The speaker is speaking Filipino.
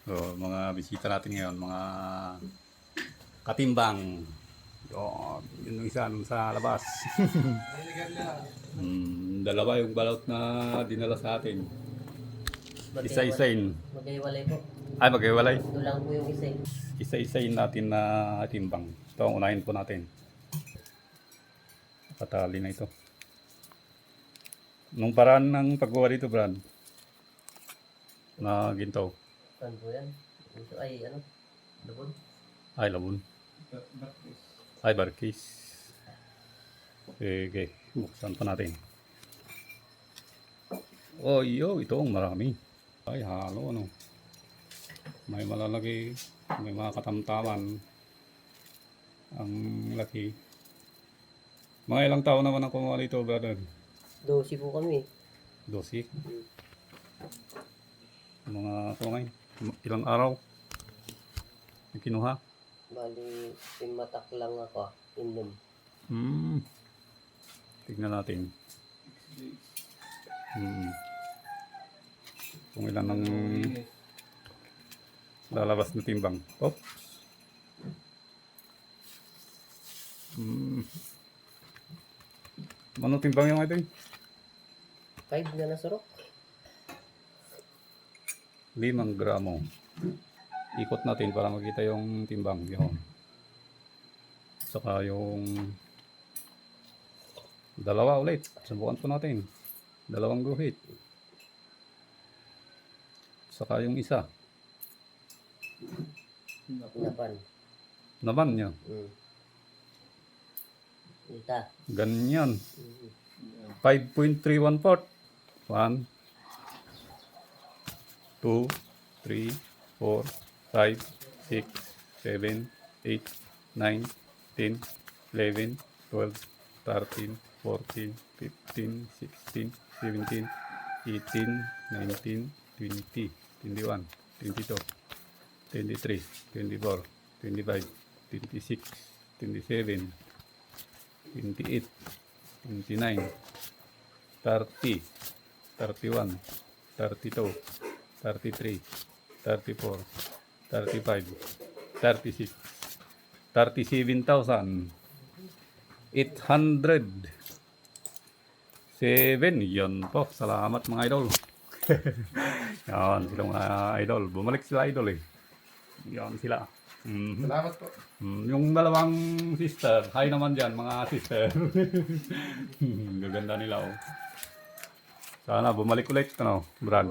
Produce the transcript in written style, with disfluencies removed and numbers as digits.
So, mga bisita natin ngayon, mga katimbang. Yun, yun yung isa nung sa labas. Dalawa yung balot na dinala sa atin. Isa-isain. Maghiwalay po. Ay, maghiwalay. Ito lang po yung isa. Isa-isain natin na timbang. Ito ang unahin po natin. Patali na ito. Nung paraan ng paggawa dito, Brad, na ginto. Saan po yan? Ay, ano? Labon? Ay, labon. Ay, barkis. Sige, buksan pa natin. Oh, ito ang marami. Ay, halo, ano. May malalaki, may mga katamtaman. Ang laki. Mga ilang taon naman ang kumuha dito, brother? 12 po kami. 12. Mga kumay, ilang araw? Yung kinuha? Bali, pimatak lang ako. Inom. Tignan natin. Kung ilan ang lalabas na timbang. Oh. Ano timbang yung ito? 5 na nasurok. 5 gramo. Ikot natin para makita yung timbang. Yun. Saka yung dalawa ulit. Subukan po natin. 2 guhit. Saka yung isa. Naban niya. Ita. Ganyan. 5.314. 1, 2, 3, 4, 5, 6, 7, 8, 9, 10, 11, 12, 13, 14, 15, 16, 17, 18, 19, 20, 21, 22, 23, 24, 25, 26, 27, 28, 29, 30, 31, 32, 33, 34, 35, 36, 37,807. Yan po. Salamat mga idol. Yan sila mga idol. Bumalik sila idol eh. Yan sila. Salamat po. Yung dalawang sister, hi naman dyan mga sister. Gaganda nila oh. Sana bumalik ulit, ano, Brad.